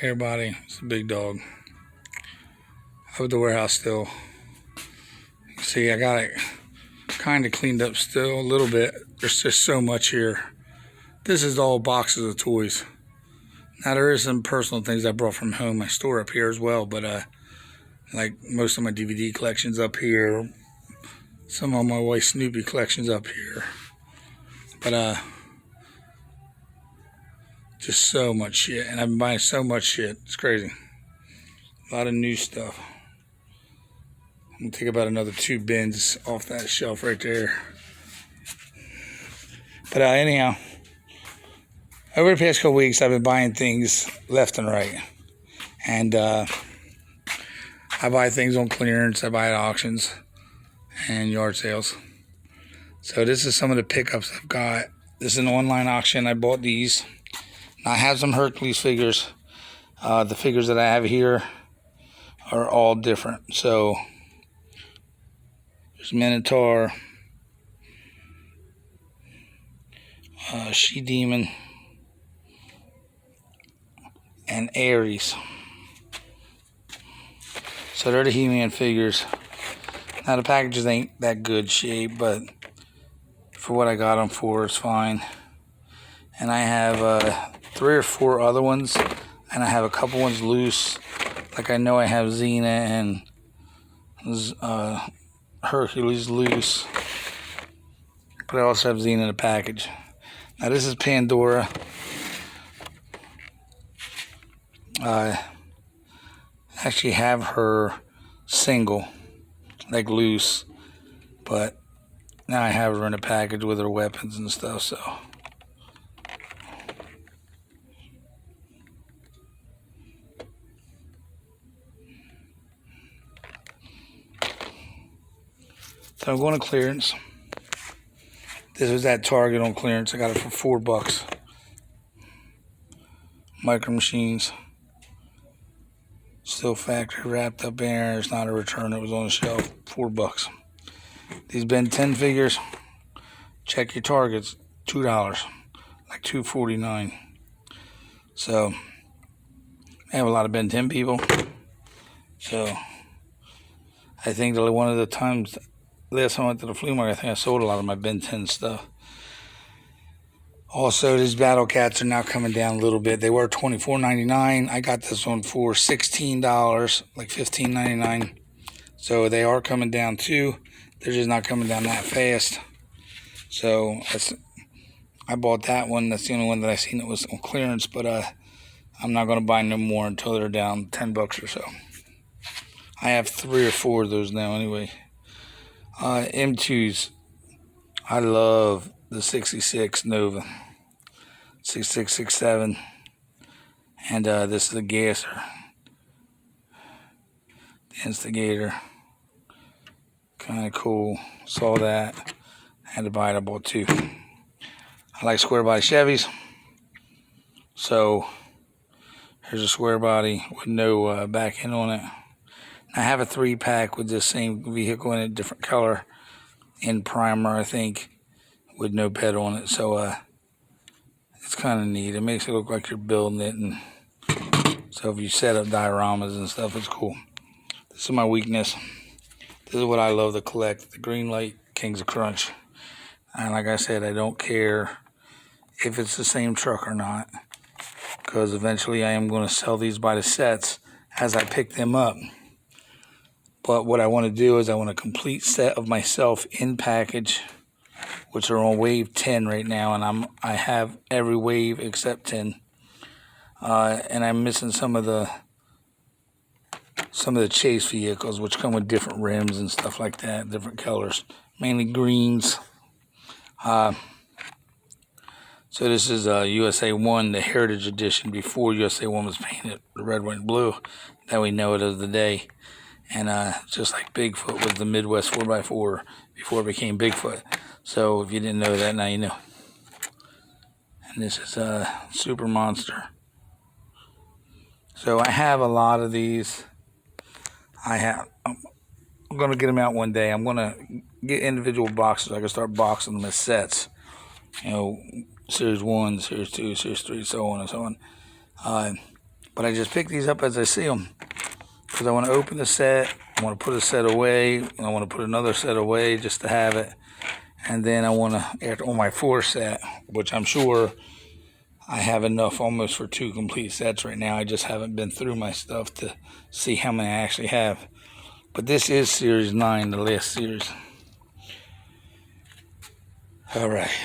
Everybody, it's a big dog. Up at the warehouse still. See, I got it kind of cleaned up still a little bit. There's just so much here. This is all boxes of toys. Now there is some personal things I brought from home. I store up here as well, but like most of my DVD collections up here. Some of my wife's Snoopy collections up here. But just so much shit, and I've been buying so much shit. It's crazy. A lot of new stuff. I'm gonna take about another 2 bins off that shelf right there. But anyhow, over the past couple weeks, I've been buying things left and right, and I buy things on clearance. I buy at auctions and yard sales. So this is some of the pickups I've got. This is an online auction. I bought these. I have some Hercules figures. The figures that I have here are all different. So there's Minotaur, She-Demon, and Ares. So they're the He-Man figures. Now the packages ain't that good shape, but for what I got them for, it's fine. And I have 3 or 4 other ones, and I have a couple ones loose. Like I know I have Xena and Hercules loose, but I also have Xena in a package. Now this is Pandora. I actually have her single, like loose, but now I have her in a package with her weapons and stuff, so. So I'm going to clearance. This was at Target on clearance. I got it for $4. Micro Machines. Still factory wrapped up in there. It's not a return. It was on the shelf. $4. These Ben 10 figures. Check your Targets. $2. Like $2.49. So I have a lot of Ben 10 people. So I think that one of the times, last time I went to the flea market, I think I sold a lot of my Ben 10 stuff. Also, these Battle Cats are now coming down a little bit. They were $24.99. I got this one for $16, like $15.99. So they are coming down too. They're just not coming down that fast. So I bought that one. That's the only one that I seen that was on clearance. But I'm not going to buy no more until they're down $10 or so. I have 3 or 4 of those now anyway. M2s. I love the 66 Nova. 6667. And this is the Gasser. The Instigator. Kind of cool. Saw that. Had to buy it. I bought 2. I like square body Chevys. So here's a square body with no back end on it. I have a 3-pack with this same vehicle in a different color in primer, I think, with no bed on it. So it's kind of neat. It makes it look like you're building it, and so if you set up dioramas and stuff, it's cool. This is my weakness. This is what I love to collect: the green light Kings of Crunch. And like I said, I don't care if it's the same truck or not, because eventually I am going to sell these by the sets as I pick them up. But what I want to do is I want a complete set of myself in package, which are on wave 10 right now, and I have every wave except 10. And I'm missing some of the chase vehicles, which come with different rims and stuff like that, different colors, mainly greens. So this is USA 1, the Heritage Edition, before USA 1 was painted the red, white, and blue that we know it as the day. And just like Bigfoot was the Midwest 4x4 before it became Bigfoot. So if you didn't know that, now you know. And this is a Super Monster. So I have a lot of these. I'm going to get them out one day. I'm going to get individual boxes. I can start boxing them as sets. You know, Series 1, Series 2, Series 3, so on and so on. But I just pick these up as I see them. Because I want to open the set, I want to put a set away, and I want to put another set away just to have it. And then I want to, after on my 4th set, which I'm sure I have enough almost for 2 complete sets right now. I just haven't been through my stuff to see how many I actually have. But this is Series 9, the last series. Alright,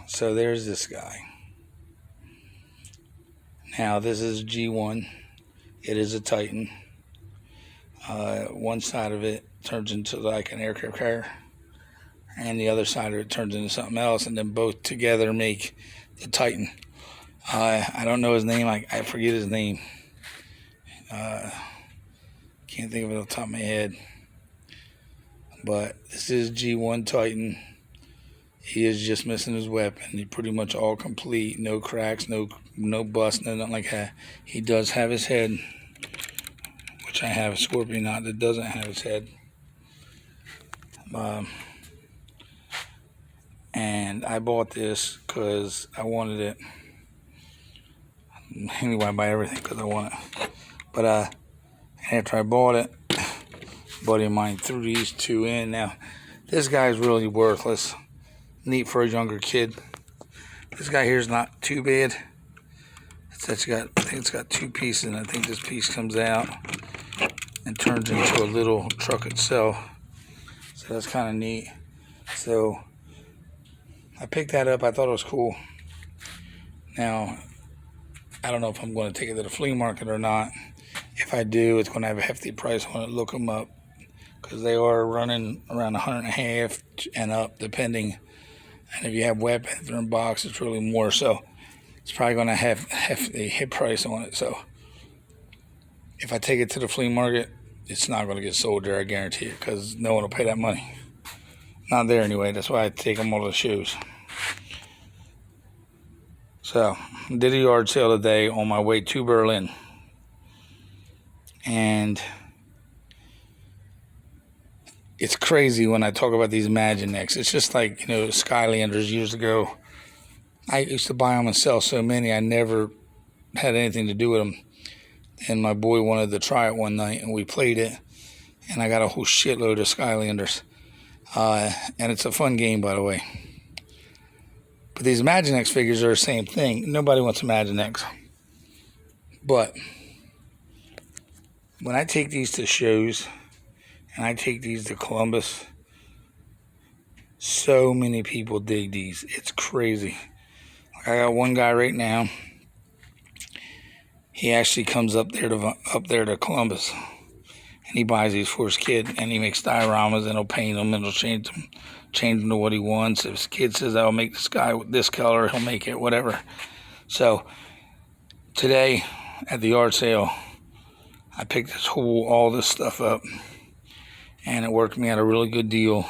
so there's this guy. Now this is G1. It is a Titan. One side of it turns into like an aircraft carrier, and the other side of it turns into something else, and then both together make the Titan. I don't know his name. I forget his name. Can't think of it off the top of my head. But this is G1 Titan. He is just missing his weapon. He's pretty much all complete. No cracks, no bust, nothing like that. He does have his head, which I have a Scorpion knot that doesn't have his head. And I bought this because I wanted it. Anyway, I buy everything because I want it. But after I bought it, a buddy of mine threw these 2 in. Now, this guy's really worthless. Neat for a younger kid. This guy here is not too bad. I think it's got 2 pieces, and I think this piece comes out and turns into a little truck itself. So that's kind of neat. So I picked that up. I thought it was cool. Now, I don't know if I'm going to take it to the flea market or not. If I do, it's going to have a hefty price on it. Look them up, because they are running around $150 and up, depending. And if you have weapons or in box, it's really more. So it's probably going to have a hit price on it. So if I take it to the flea market, it's not going to get sold there, I guarantee it, because no one will pay that money. Not there anyway. That's why I take them all to the shows. So, did a yard sale today on my way to Berlin. And it's crazy when I talk about these Imaginext. It's just like, Skylanders years ago. I used to buy them and sell so many, I never had anything to do with them. And my boy wanted to try it one night, and we played it. And I got a whole shitload of Skylanders. And it's a fun game, by the way. But these Imaginext figures are the same thing. Nobody wants Imaginext. But when I take these to shows, and I take these to Columbus, so many people dig these. It's crazy. Like, I got one guy right now. He actually comes up there to Columbus, and he buys these for his kid, and he makes dioramas, and he'll paint them, and he'll change them to what he wants. If his kid says, I'll make this guy with this color, he'll make it, whatever. So today at the yard sale, I picked all this stuff up, and it worked me out a really good deal.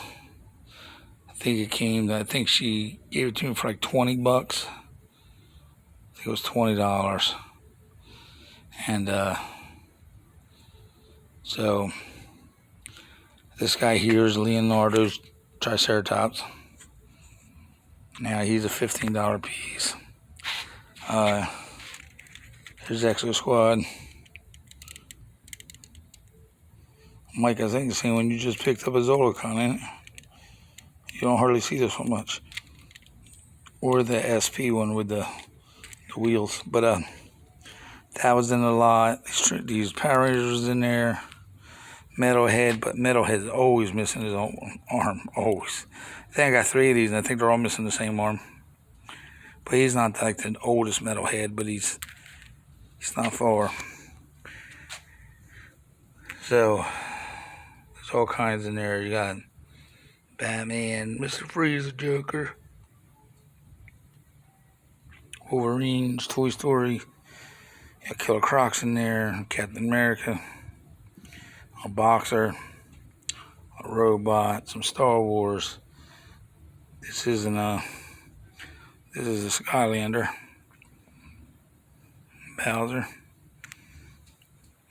I think she gave it to me for like $20. I think it was $20. And so this guy here is Leonardo's Triceratops. Now he's a $15 piece. Here's Exo Squad. Mike, I think the same one you just picked up is Zolicon, ain't it? You don't hardly see this one much. Or the SP one with the wheels. But that was in the lot. These Power Rangers in there. Metalhead, but Metalhead's always missing his own arm. Always. I think I got 3 of these, and I think they're all missing the same arm. But he's not like the oldest Metalhead, but he's not far. So there's all kinds in there. You got Batman, Mr. Freeze, the Joker, Wolverine's Toy Story. You got Killer Croc's in there, Captain America, a boxer, a robot, some Star Wars. This is a Skylander, Bowser.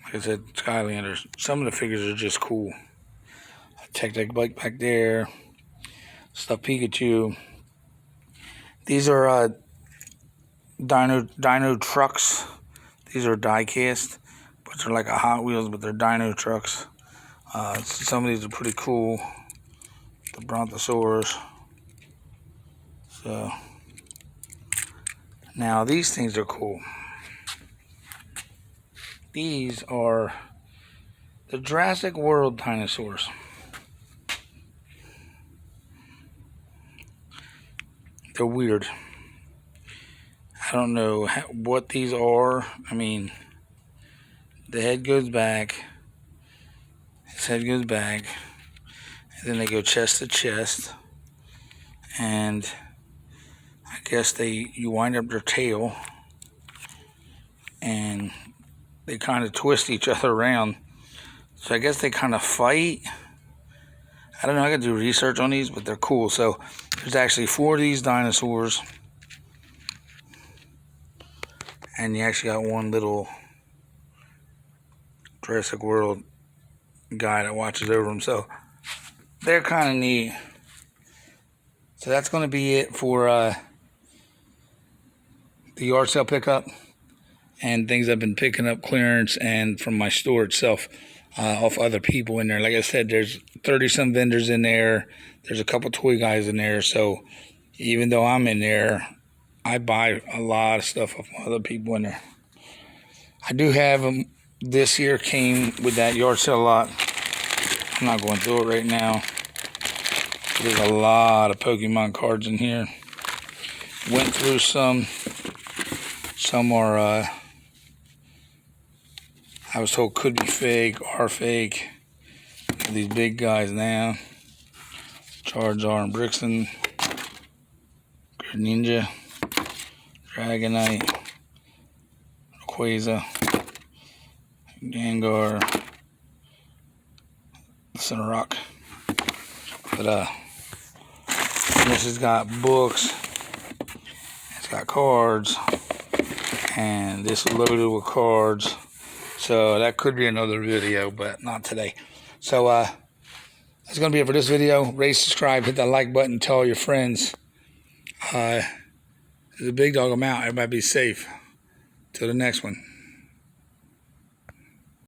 Like I said, Skylanders. Some of the figures are just cool. Tech Bike back there. Stuff Pikachu. These are Dino trucks. These are die cast, but they're like a Hot Wheels, but they're dino trucks. Some of these are pretty cool. The Brontosaurus. So now these things are cool. These are the Jurassic World dinosaurs. They're weird. I don't know what these are. I mean, the head goes back. His head goes back. And then they go chest to chest. And I guess you wind up their tail. And they kind of twist each other around. So I guess they kind of fight. I don't know. I got to do research on these, but they're cool. So there's actually 4 of these dinosaurs. And you actually got one little Jurassic World guy that watches over them. So they're kind of neat. So that's going to be it for the yard sale pickup and things I've been picking up clearance and from my store itself off other people in there. Like I said, there's 30-some vendors in there. There's a couple toy guys in there. So even though I'm in there, I buy a lot of stuff off other people in there. I do have them. This year came with that yard sale lot. I'm not going through it right now. There's a lot of Pokemon cards in here. Went through some. Some are, I was told could be fake, are fake. These big guys now. Charizard and Brixton. Greninja. Dragonite, Rayquaza, Gengar, Cinerock. But this has got books, it's got cards, and this is loaded with cards. So that could be another video, but not today. So that's gonna be it for this video. Rate, subscribe, hit that like button, tell all your friends. There's a big dog. I'm out. Everybody be safe. Till the next one.